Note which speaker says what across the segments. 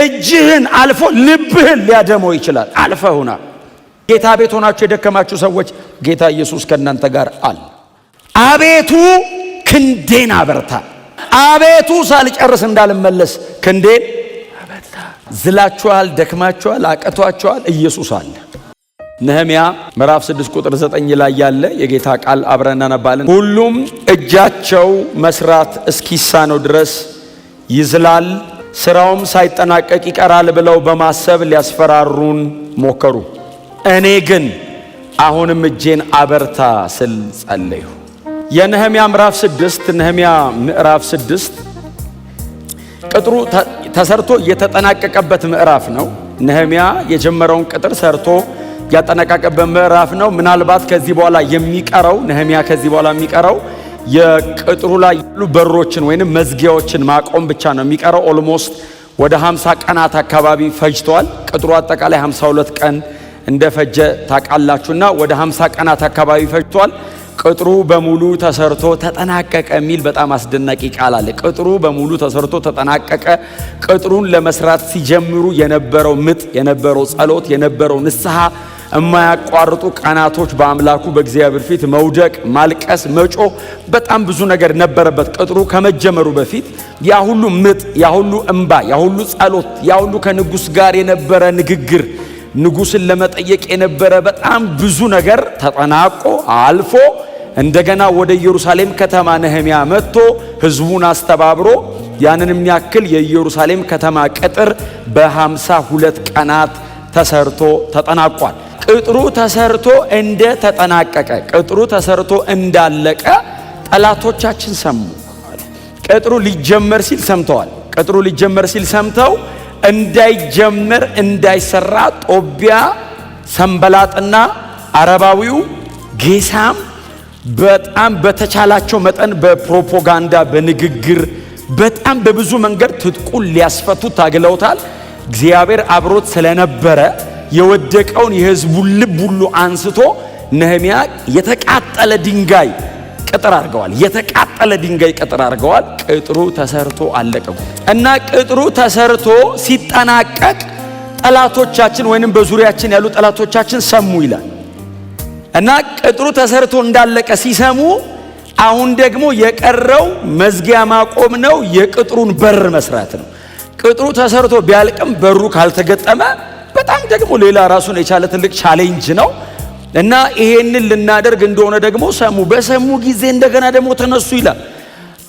Speaker 1: እጅህን አልፎ ልብህን ሊያደመው ይችላል። አልፈውና ጌታ ቤት ሆናችሁ የደከማችሁ ሰዎች ጌታ ኢየሱስ ከእናንተ ጋር አለ። አቤቱ ክንዴን አበርታ። አቤቱ ሳልጨርስ እንዳልመለስ ክንዴን አበርታ። ዝላችኋል፣ ደክማችኋል፣ አቅቷችኋል፣ ኢየሱስ አለ። ነህምያ ምዕራፍ 6 ቁጥር 9 ላይ ያለ የጌታ ቃል አብረን እናነባለን። ሁሉም እጃቸው መስራት እስኪሳነው ድረስ ይዝላል፣ ስራውም ሳይጠናቀቅ ይቀራል ብለው በማሰብ ሊያስፈራሩን ሞከሩ። እኔ ግን አሁንም እጄን አበርታ ስል ጸለይሁ። የነህምያ ምዕራፍ 6 ነህምያ ምዕራፍ 6 ቅጥሩ ተሰርቶ የተጠናቀቀበት ምዕራፍ ነው። ነህምያ የጀመረውን ቅጥር ሰርቶ ያጠናቀቀበት ምዕራፍ ነው። ምናልባት ከዚህ በኋላ የሚቀረው ነህምያ ከዚህ በኋላ የሚቀረው የቅጥሩ ላይ ያሉ በሮችን ወይንም መዝጊያዎችን ማቆም ብቻ ነው የሚቀረው። ኦልሞስት ወደ 50 ቀናት አካባቢ ፈጅቷል። ቅጥሩ አጠቃላይ 52 ቀን እንደፈጀ ታውቃላችሁና ወደ 50 ቀናት አካባቢ ፈጅቷል። ቅጥሩ በሙሉ ተሰርቶ ተጠናቀቀ የሚል በጣም አስደናቂ ቃል አለ። ቅጥሩ በሙሉ ተሰርቶ ተጠናቀቀ። ቅጥሩን ለመስራት ሲጀምሩ የነበረው ምጥ፣ የነበረው ጸሎት፣ የነበረው ንስሐ፣ የማያቋርጡ ቀናቶች በአምላኩ በእግዚአብሔር ፊት መውደቅ፣ ማልቀስ፣ መጮህ፣ በጣም ብዙ ነገር ነበረበት። ቅጥሩ ከመጀመሩ በፊት ያ ሁሉ ምጥ፣ ያ ሁሉ እንባ፣ ያ ሁሉ ጸሎት፣ ያ ሁሉ ከንጉሥ ጋር የነበረ ንግግር፣ ንጉሥን ለመጠየቅ የነበረ በጣም ብዙ ነገር ተጠናቆ አልፎ እንደገና ወደ ኢየሩሳሌም ከተማ ነህምያ መጥቶ ሕዝቡን አስተባብሮ ያንን የሚያክል የኢየሩሳሌም ከተማ ቅጥር በ52 ቀናት ተሰርቶ ተጠናቋል። ቅጥሩ ተሰርቶ እንደ ተጠናቀቀ፣ ቅጥሩ ተሰርቶ እንዳለቀ ጠላቶቻችን ሰሙ። ቅጥሩ ሊጀመር ሲል ሰምተዋል። ቅጥሩ ሊጀመር ሲል ሰምተው እንዳይጀመር እንዳይሰራ ጦቢያ፣ ሰንበላጥና አረባዊው ጌሳም በጣም በተቻላቸው መጠን በፕሮፓጋንዳ በንግግር በጣም በብዙ መንገድ ትጥቁን ሊያስፈቱ ታግለውታል። እግዚአብሔር አብሮት ስለነበረ የወደቀውን የሕዝቡን ልብ ሁሉ አንስቶ ነህምያ የተቃጠለ ድንጋይ ቅጥር አድርገዋል። የተቃጠለ ድንጋይ ቅጥር አድርገዋል። ቅጥሩ ተሰርቶ አለቀ እና ቅጥሩ ተሰርቶ ሲጠናቀቅ ጠላቶቻችን ወይንም በዙሪያችን ያሉ ጠላቶቻችን ሰሙ ይላል እና ቅጥሩ ተሰርቶ እንዳለቀ ሲሰሙ አሁን ደግሞ የቀረው መዝጊያ ማቆም ነው፣ የቅጥሩን በር መስራት ነው። ቅጥሩ ተሰርቶ ቢያልቅም በሩ ካልተገጠመ በጣም ደግሞ ሌላ ራሱን የቻለ ትልቅ ቻሌንጅ ነው እና ይሄንን ልናደርግ እንደሆነ ደግሞ ሰሙ። በሰሙ ጊዜ እንደገና ደግሞ ተነሱ ይላል።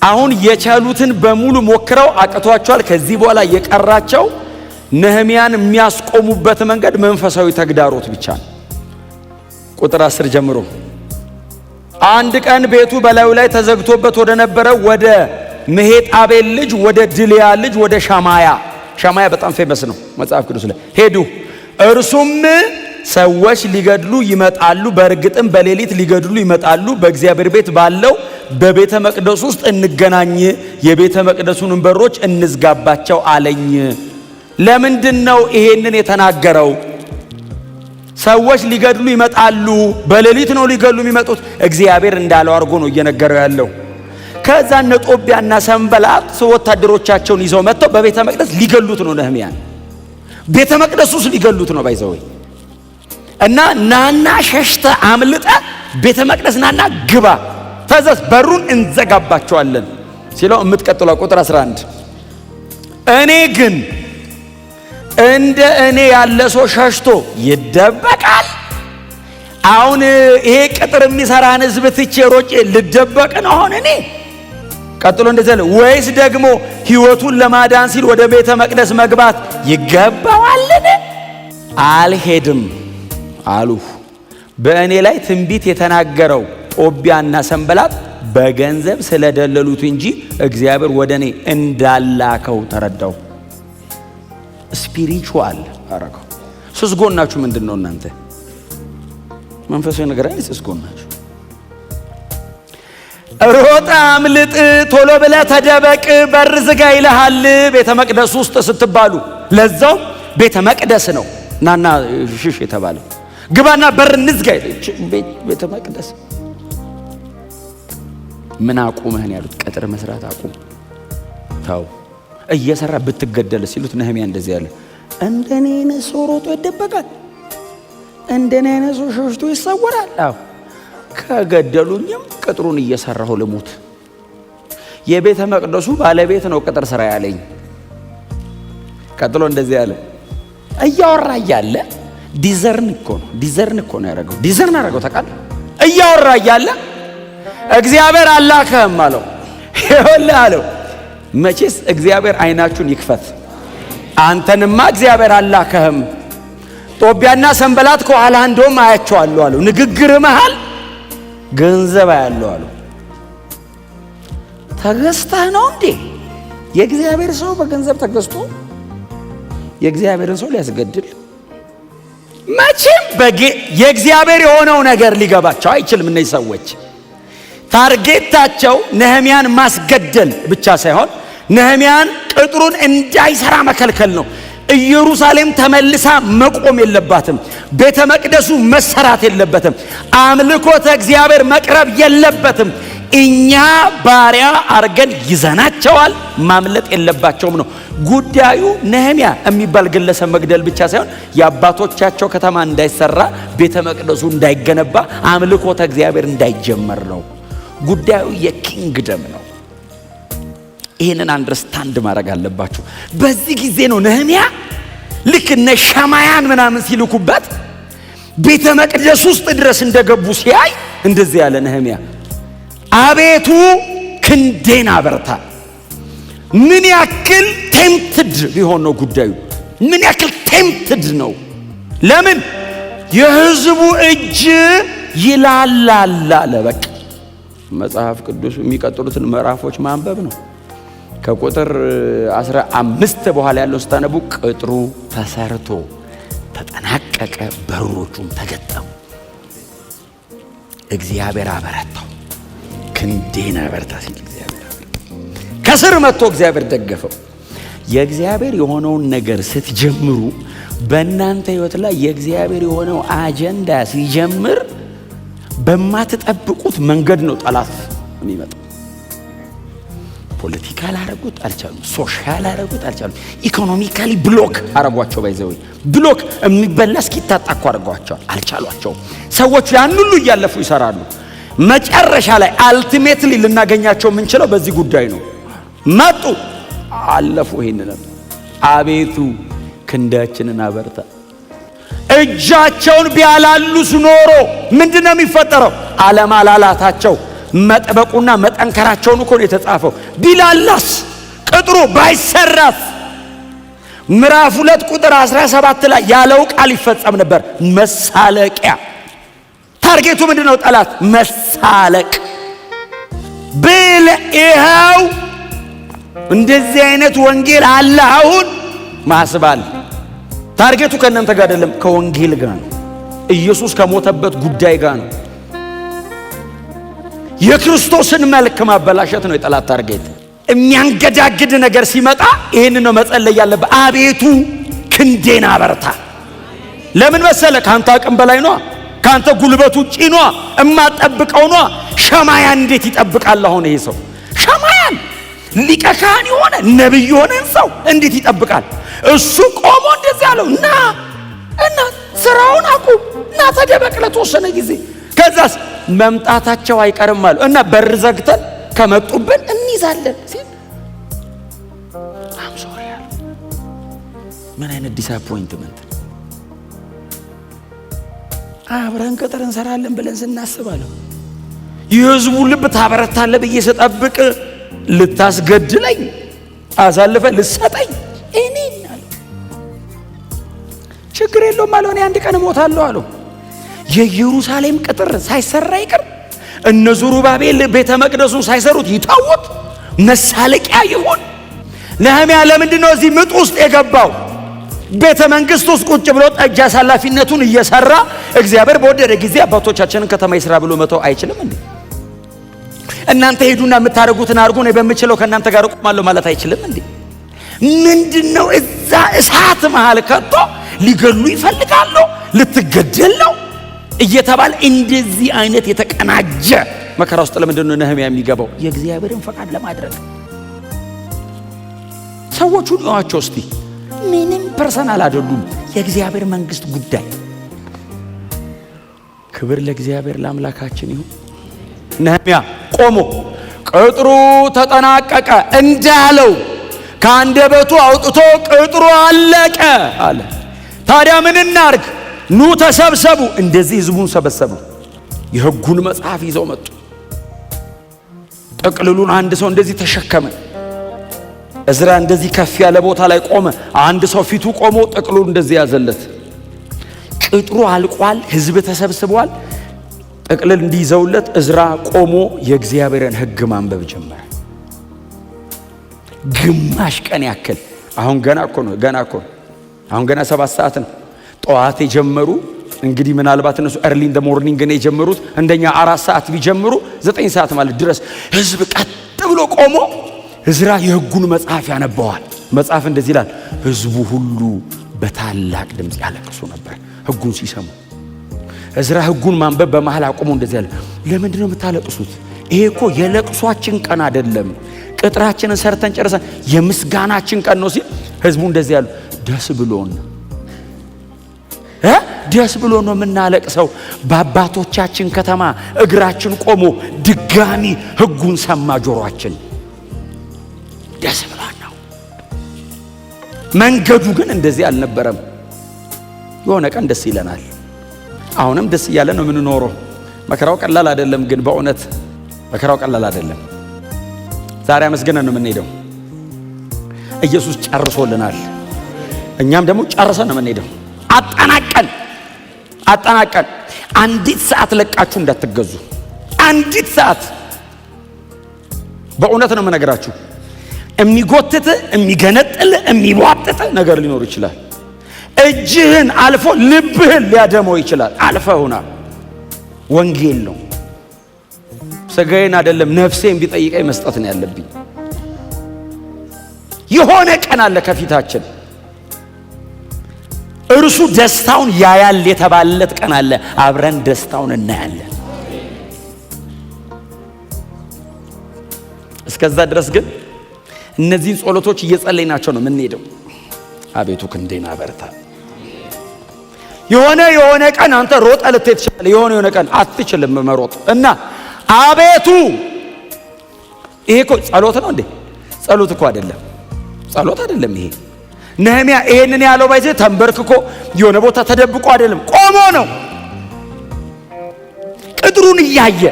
Speaker 1: አሁን የቻሉትን በሙሉ ሞክረው አቅቷቸዋል። ከዚህ በኋላ የቀራቸው ነህምያን የሚያስቆሙበት መንገድ መንፈሳዊ ተግዳሮት ብቻ ነው። ቁጥር 10 ጀምሮ አንድ ቀን ቤቱ በላዩ ላይ ተዘግቶበት ወደ ነበረው ወደ መሄጣቤል ልጅ ወደ ድልያ ልጅ ወደ ሻማያ በጣም ፌመስ ነው መጽሐፍ ቅዱስ ላይ ሄዱ። እርሱም ሰዎች ሊገድሉ ይመጣሉ፣ በእርግጥም በሌሊት ሊገድሉ ይመጣሉ፣ በእግዚአብሔር ቤት ባለው በቤተ መቅደስ ውስጥ እንገናኝ፣ የቤተ መቅደሱን በሮች እንዝጋባቸው አለኝ። ለምንድን ነው ይሄንን የተናገረው? ሰዎች ሊገድሉ ይመጣሉ፣ በሌሊት ነው ሊገድሉ የሚመጡት። እግዚአብሔር እንዳለው አድርጎ ነው እየነገረው ያለው። ከዛ እነ ጦቢያና ሰንበላጥ ወታደሮቻቸውን ይዘው መጥተው በቤተ መቅደስ ሊገሉት ነው። ነህምያን ቤተ መቅደስ ውስጥ ሊገሉት ነው ባይዘው እና ናና ሸሽተ አምልጠ ቤተ መቅደስ ናና ግባ፣ ተዘስ በሩን እንዘጋባቸዋለን ሲለው የምትቀጥለው ቁጥር 11 እኔ ግን እንደ እኔ ያለ ሰው ሸሽቶ ይደበቃል? አሁን ይሄ ቅጥር የሚሰራን ሕዝብ ትቼ ሮጬ ልደበቅ ነው አሁን እኔ? ቀጥሎ እንደዚህ አለ፣ ወይስ ደግሞ ሕይወቱን ለማዳን ሲል ወደ ቤተ መቅደስ መግባት ይገባዋልን? አልሄድም አሉ። በእኔ ላይ ትንቢት የተናገረው ጦቢያና ሰንበላጥ በገንዘብ ስለደለሉት እንጂ እግዚአብሔር ወደ እኔ እንዳላከው ተረዳው። ስፒሪቹዋል አረጋው። ስስጎናችሁ ምንድን ነው እናንተ? መንፈሳዊ ነገር አይደል? ስስጎናችሁ ሮጣ አምልጥ፣ ቶሎ ብለህ ተደበቅ፣ በር ዝጋ ይልሃል ቤተ መቅደስ ውስጥ ስትባሉ። ለዛው ቤተ መቅደስ ነው ናና ሽሽ የተባለው። ግባና በር እንዝጋ ቤተ መቅደስ። ምን አቁመህን ያሉት? ቅጥር መስራት አቁም ተው። እየሰራ ብትገደል ሲሉት ነህምያ እንደዚህ ያለ እንደኔ አይነት ሰው ሮጦ ይደበቃል? እንደኔ አይነት ሰው ሸሽቶ ይሰወራል? አዎ ከገደሉኝም ቅጥሩን እየሰራሁ ልሙት። የቤተ መቅደሱ ባለቤት ነው ቅጥር ስራ ያለኝ። ቀጥሎ እንደዚህ ያለ እያወራ እያለ ዲዘርን እኮ ነው ያደረገው። ዲዘርን አደረገው ታውቃለህ። እያወራ እያለ እግዚአብሔር አላከህም አለው። ይኸውልህ አለው መቼስ እግዚአብሔር አይናችሁን ይክፈት። አንተንማ እግዚአብሔር አላከህም። ጦቢያና ሰንበላት ከኋላ እንደውም አያቸዋለሁ አለው። ንግግር መሃል ገንዘብ አያለው አለው። ተገዝተህ ነው እንዴ? የእግዚአብሔር ሰው በገንዘብ ተገዝቶ የእግዚአብሔርን ሰው ሊያስገድል መቼም የእግዚአብሔር የሆነው ነገር ሊገባቸው አይችልም። እነዚህ ሰዎች ታርጌታቸው ነህምያን ማስገደል ብቻ ሳይሆን ነህምያን ቅጥሩን እንዳይሰራ መከልከል ነው። ኢየሩሳሌም ተመልሳ መቆም የለባትም። ቤተ መቅደሱ መሰራት የለበትም። አምልኮተ እግዚአብሔር መቅረብ የለበትም። እኛ ባሪያ አርገን ይዘናቸዋል፣ ማምለጥ የለባቸውም ነው ጉዳዩ። ነህምያ የሚባል ግለሰብ መግደል ብቻ ሳይሆን የአባቶቻቸው ከተማ እንዳይሰራ፣ ቤተ መቅደሱ እንዳይገነባ፣ አምልኮተ እግዚአብሔር እንዳይጀመር ነው ጉዳዩ። የኪንግደም ነው። ይህንን አንደርስታንድ ማድረግ አለባችሁ። በዚህ ጊዜ ነው ነህምያ ልክ እነ ሸማያን ምናምን ሲልኩበት ቤተ መቅደስ ውስጥ ድረስ እንደገቡ ሲያይ እንደዚህ ያለ ነህምያ አቤቱ ክንዴን አበርታ። ምን ያክል ቴምፕትድ ቢሆን ነው ጉዳዩ? ምን ያክል ቴምፕትድ ነው? ለምን የህዝቡ እጅ ይላላል አለ። በቃ መጽሐፍ ቅዱስ የሚቀጥሉትን ምዕራፎች ማንበብ ነው። ከቁጥር 15 በኋላ ያለው ስታነቡ ቅጥሩ ተሰርቶ ተጠናቀቀ፣ በሮቹም ተገጠሙ፣ እግዚአብሔር አበረታው። ክንዴን አበርታ ሲል እግዚአብሔር ከስር መጥቶ እግዚአብሔር ደገፈው። የእግዚአብሔር የሆነውን ነገር ስትጀምሩ በእናንተ ህይወት ላይ የእግዚአብሔር የሆነው አጀንዳ ሲጀምር በማትጠብቁት መንገድ ነው ጠላት የሚመጣው። ፖለቲካል አረጉት አልቻሉም፣ ሶሻል አረጉት አልቻሉም፣ ኢኮኖሚካሊ ብሎክ አረጓቸው። ባይዘው ብሎክ የሚበላ እስኪታጣኩ አረጓቸው፣ አልቻሏቸው። ሰዎች ያን ሁሉ እያለፉ ይሰራሉ። መጨረሻ ላይ አልቲሜትሊ ልናገኛቸው የምንችለው በዚህ ጉዳይ ነው። መጡ፣ አለፉ። ይሄንን አቤቱ ክንዳችንን አበርታ። እጃቸውን ቢያላሉስ ኖሮ ምንድነው የሚፈጠረው? አለማላላታቸው መጥበቁና መጠንከራቸውን እኮ ነው የተጻፈው። ቢላላስ ቅጥሩ ባይሰራስ ምዕራፍ 2 ቁጥር 17 ላይ ያለው ቃል ይፈጸም ነበር። መሳለቂያ ታርጌቱ ምንድነው? ጠላት መሳለቅ ብል ይኸው እንደዚህ አይነት ወንጌል አለ። አሁን ማስባል ታርጌቱ ከእናንተ ጋር አይደለም፣ ከወንጌል ጋር ነው። ኢየሱስ ከሞተበት ጉዳይ ጋር ነው። የክርስቶስን መልክ ማበላሸት ነው የጠላት ታርጌት። የሚያንገዳግድ ነገር ሲመጣ ይህንን ነው መጸለይ ያለበት። አቤቱ ክንዴን አበርታ። ለምን መሰለ? ካንተ አቅም በላይ ነው። ካንተ ጉልበት ውጪ ነው። እማጠብቀው ነው። ሸማያን እንዴት ይጠብቃል? አሁን ይሄ ሰው ሸማያን ሊቀ ካህን የሆነ ነብይ የሆነን ሰው እንዴት ይጠብቃል? እሱ ቆሞ እንደዚህ ያለው እና ስራውን አቁም እና ተደበቅ ለተወሰነ ጊዜ፣ ከዛስ መምጣታቸው አይቀርም አሉ እና በር ዘግተን ከመጡብን እንይዛለን ሲል አም ሶሪ አሉ። ምን አይነት ዲስአፖይንትመንት! አብረን ቅጥር እንሰራለን ብለን ስናስባለሁ የህዝቡ ልብ ታበረታለ ብዬ ስጠብቅ ልታስገድለኝ አሳልፈ ልሰጠኝ እኔ አለ። ችግር የለውም አለው። እኔ አንድ ቀን እሞታለሁ አለው። የኢየሩሳሌም ቅጥር ሳይሰራ ይቅር፣ እነ ዙሩባቤል ቤተ መቅደሱን ሳይሰሩት ይታወት መሳለቂያ ይሁን። ነህምያ ለምንድን ነው እዚህ ምጥ ውስጥ የገባው? ቤተ መንግስት ውስጥ ቁጭ ብሎ ጠጅ አሳላፊነቱን እየሰራ እግዚአብሔር በወደደ ጊዜ አባቶቻችንን ከተማ ይስራ ብሎ መተው አይችልም እንዴ? እናንተ ሄዱና የምታደርጉትን አድርጉ፣ እኔ በምችለው ከእናንተ ጋር እቆማለሁ ማለት አይችልም እንዴ? ምንድነው እዛ እሳት መሃል ከቶ ሊገሉ ይፈልጋሉ፣ ልትገደል ነው እየተባለ እንደዚህ አይነት የተቀናጀ መከራ ውስጥ ለምንድን ነው ነህምያ የሚገባው? የእግዚአብሔርን ፈቃድ ለማድረግ ሰዎቹን እዩዋቸው እስቲ። ምንም ፐርሰናል አይደሉም። የእግዚአብሔር መንግስት ጉዳይ። ክብር ለእግዚአብሔር ለአምላካችን ይሁን። ነህምያ ቆሞ ቅጥሩ ተጠናቀቀ እንዳለው ከአንደበቱ አውጥቶ ቅጥሩ አለቀ አለ። ታዲያ ምን እናርግ? ኑ ተሰብሰቡ። እንደዚህ ህዝቡን ሰበሰቡ። የሕጉን መጽሐፍ ይዘው መጡ። ጥቅልሉን አንድ ሰው እንደዚህ ተሸከመ። እዝራ እንደዚህ ከፍ ያለ ቦታ ላይ ቆመ። አንድ ሰው ፊቱ ቆሞ ጥቅሉን እንደዚህ ያዘለት። ቅጥሩ አልቋል። ህዝብ ተሰብስቧል። ጥቅልል እንዲይዘውለት እዝራ ቆሞ የእግዚአብሔርን ሕግ ማንበብ ጀመረ። ግማሽ ቀን ያክል። አሁን ገና እኮ ነው። አሁን ገና 7 ሰዓት ነው ጠዋት የጀመሩ። እንግዲህ ምናልባት እነሱ early in the morning ግን የጀመሩት እንደኛ 4 ሰዓት ቢጀምሩ 9 ሰዓት ማለት ድረስ ህዝብ ቀጥ ብሎ ቆሞ እዝራ የሕጉን መጽሐፍ ያነበዋል። መጽሐፍ እንደዚህ ይላል፣ ህዝቡ ሁሉ በታላቅ ድምፅ ያለቅሱ ነበር ሕጉን ሲሰሙ። እዝራ ሕጉን ማንበብ በመሃል አቆሞ እንደዚህ ያለ፣ ለምንድን ነው የምታለቅሱት? ይሄ እኮ የለቅሷችን ቀን አይደለም፣ ቅጥራችንን ሰርተን ጨርሰን የምስጋናችን ቀን ነው ሲል ህዝቡ እንደዚህ ያሉ፣ ደስ ብሎን ነው የምናለቅሰው። በአባቶቻችን ከተማ እግራችን ቆሞ ድጋሚ ሕጉን ሰማ ጆሮአችን። ደስ ብሎን ነው። መንገዱ ግን እንደዚህ አልነበረም። የሆነ ቀን ደስ ይለናል። አሁንም ደስ እያለ ነው የምንኖረው። መከራው ቀላል አይደለም፣ ግን በእውነት መከራው ቀላል አይደለም። ዛሬ አመስግነን ነው የምንሄደው። ኢየሱስ ጨርሶልናል። እኛም ደግሞ ጨርሰን ነው የምንሄደው። አጠናቀን። አንዲት ሰዓት ለቃችሁ እንዳትገዙ። አንዲት ሰዓት በእውነት ነው የምነግራችሁ። የሚጎትት የሚገነጥል የሚቧጥጥ ነገር ሊኖር ይችላል። እጅህን አልፎ ልብህን ሊያደመው ይችላል። አልፈውና ወንጌል ነው። ስጋዬን አይደለም ነፍሴን ቢጠይቀኝ መስጠት ነው ያለብኝ። የሆነ ቀን አለ ከፊታችን። እርሱ ደስታውን ያያል የተባለለት ቀን አለ። አብረን ደስታውን እናያለን። እስከዛ ድረስ ግን እነዚህን ጸሎቶች እየጸለይናቸው ነው የምንሄደው። አቤቱ ክንዴን አበርታ። የሆነ ቀን አንተ ሮጠ ልትሄድ ትችላለህ። የሆነ ቀን አትችልም መሮጥ እና አቤቱ። ይሄ እኮ ጸሎት ነው እንዴ? ጸሎት እኮ አይደለም ይሄ። ነህምያ ይሄንን ያለው ባይዘ ተንበርክኮ የሆነ ቦታ ተደብቆ አይደለም፣ ቆሞ ነው። ቅጥሩን እያየ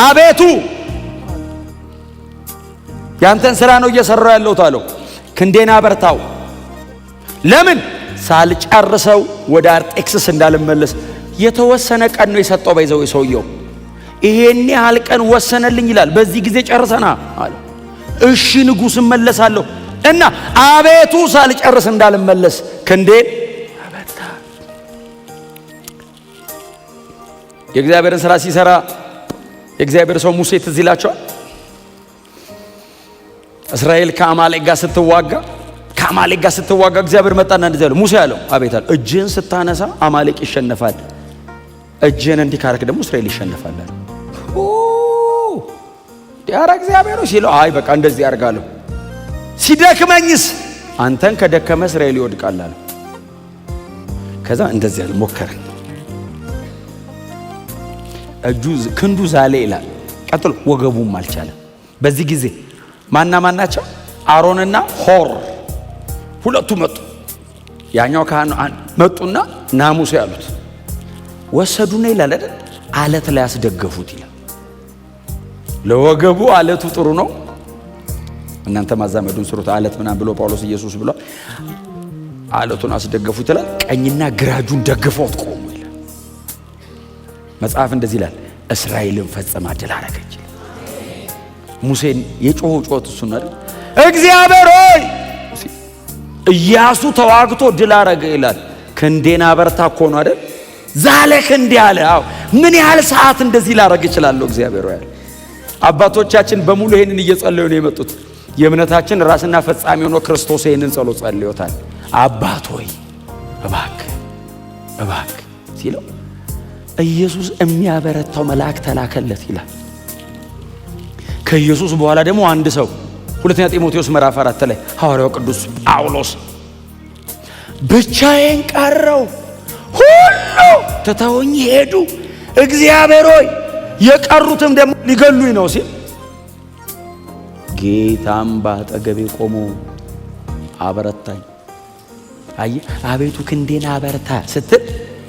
Speaker 1: አቤቱ ያንተን ስራ ነው እየሰራው ያለው ታለው። ክንዴን አበርታው። ለምን ሳልጨርሰው ወደ አርጤክስስ እንዳልመለስ። የተወሰነ ቀን ነው የሰጠው ባይዘው ሰውየው። ይሄን ያህል ቀን ወሰነልኝ ይላል። በዚህ ጊዜ ጨርሰና አለ። እሺ ንጉሥ እመለሳለሁ እና አቤቱ ሳልጨርስ እንዳልመለስ ክንዴን አበርታ። የእግዚአብሔርን ስራ ሲሰራ የእግዚአብሔር ሰው ሙሴ ትዝ ይላቸዋል። እስራኤል ከአማሌቅ ጋር ስትዋጋ እግዚአብሔር መጣና እንደዚህ ያለው ሙሴ ያለው አቤት አለ፣ እጅህን ስታነሳ አማሌቅ ይሸነፋል፣ እጅህን እንዲህ ካረክ ደግሞ እስራኤል ይሸነፋል። ዲያራ እግዚአብሔር ሲለው አይ በቃ እንደዚህ ያርጋለሁ። ሲደክመኝስ አንተን ከደከመ እስራኤል ይወድቃል አለ። ከዛ እንደዚህ ያለ ሞከረ። ክንዱ ዛለ ይላል። ቀጥሎ ወገቡም አልቻለም። በዚህ ጊዜ ማናቸው? አሮንና ሆር ሁለቱ መጡ። ያኛው ካህን መጡና ናሙሴ ያሉት ወሰዱና ይላል አይደል፣ አለት ላይ ያስደገፉት ይላል። ለወገቡ አለቱ ጥሩ ነው። እናንተ ማዛመዱን ስሩት አለት ምናምን ብሎ ጳውሎስ ኢየሱስ ብሎ አለቱን አስደገፉት ይላል። ቀኝና ግራጁን ደግፈውት ቆሙ ይላል። መጽሐፍ እንደዚህ ይላል፣ እስራኤልን ፈጽማ ድል አረገች። ሙሴን የጮኸው ጮት እሱ ነው አይደል? እግዚአብሔር ሆይ ኢያሱ ተዋግቶ ድል አረገ ይላል። ክንዴን አበርታ እኮ ነው አይደል? ዛለ ክንዴ አለ። አዎ ምን ያህል ሰዓት እንደዚህ ላረግ እችላለሁ? እግዚአብሔር ሆይ አባቶቻችን በሙሉ ይሄንን እየጸለዩ ነው የመጡት። የእምነታችን ራስና ፈጻሚ ሆኖ ክርስቶስ ይሄንን ጸሎት ጸልዮታል። አባት ሆይ እባክህ ሲለው ኢየሱስ የሚያበረታው መልአክ ተላከለት ይላል። ከኢየሱስ በኋላ ደግሞ አንድ ሰው ሁለተኛ ጢሞቴዎስ ምዕራፍ 4 ላይ ሐዋርያው ቅዱስ ጳውሎስ ብቻዬን ቀረው፣ ሁሉ ትተውኝ ሄዱ፣ እግዚአብሔር ሆይ የቀሩትም ደግሞ ሊገሉኝ ነው ሲል ጌታም ባጠገቤ ቆሞ አበረታኝ። አቤቱ ክንዴን አበርታ ስትል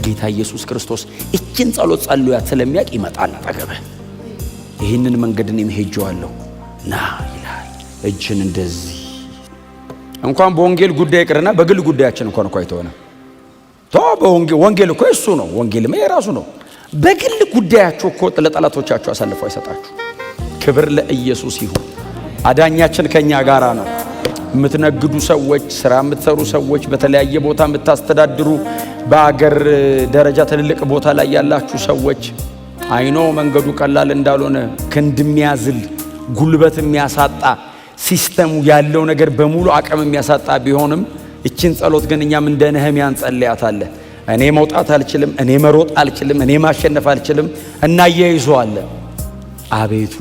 Speaker 1: ጌታ ኢየሱስ ክርስቶስ እችን ጸሎት ጸልያት ስለሚያውቅ ይመጣል አጠገብህ። ይህንን መንገድ እኔም ሄጄዋለሁ ና ይላል። እጅን እንደዚህ እንኳን በወንጌል ጉዳይ ይቅርና በግል ጉዳያችን እንኳን እኮ አይተውና ወንጌል እኮ እሱ ነው። ወንጌልም የራሱ ነው። በግል ጉዳያችሁ እኮ ለጠላቶቻችሁ አሳልፎ አይሰጣችሁ። ክብር ለኢየሱስ ይሁን። አዳኛችን ከኛ ጋራ ነው። የምትነግዱ ሰዎች፣ ስራ የምትሰሩ ሰዎች፣ በተለያየ ቦታ የምታስተዳድሩ፣ በአገር ደረጃ ትልልቅ ቦታ ላይ ያላችሁ ሰዎች አይኖ መንገዱ ቀላል እንዳልሆነ ክንድ የሚያዝል ጉልበት የሚያሳጣ ሲስተሙ ያለው ነገር በሙሉ አቅም የሚያሳጣ ቢሆንም እቺን ጸሎት ግን እኛም እንደ ነህምያ እንጸልያታለን። እኔ መውጣት አልችልም፣ እኔ መሮጥ አልችልም፣ እኔ ማሸነፍ አልችልም እና ያይዟለን። አቤቱ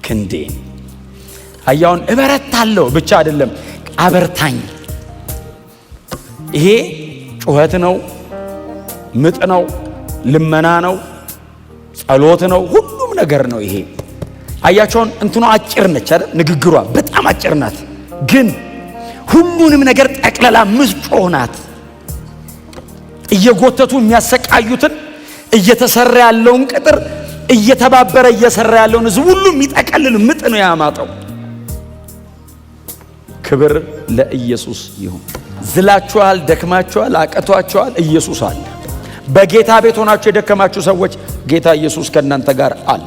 Speaker 1: ክንዴን አያውን እበረታለሁ ብቻ አይደለም አበርታኝ። ይሄ ጩኸት ነው፣ ምጥ ነው፣ ልመና ነው፣ ጸሎት ነው፣ ሁሉም ነገር ነው። ይሄ አያቸውን እንትኑ አጭር ነች አይደል? ንግግሯ በጣም አጭር ናት፣ ግን ሁሉንም ነገር ጠቅለላ ምጮህ ናት። እየጎተቱ የሚያሰቃዩትን እየተሰራ ያለውን ቅጥር እየተባበረ እየሰራ ያለውን ህዝብ ሁሉ የሚጠቀልል ምጥ ነው ያማጠው። ክብር ለኢየሱስ ይሁን። ዝላችኋል፣ ደክማችኋል፣ አቀቷችኋል፣ ኢየሱስ አለ። በጌታ ቤት ሆናችሁ የደከማችሁ ሰዎች ጌታ ኢየሱስ ከእናንተ ጋር አለ።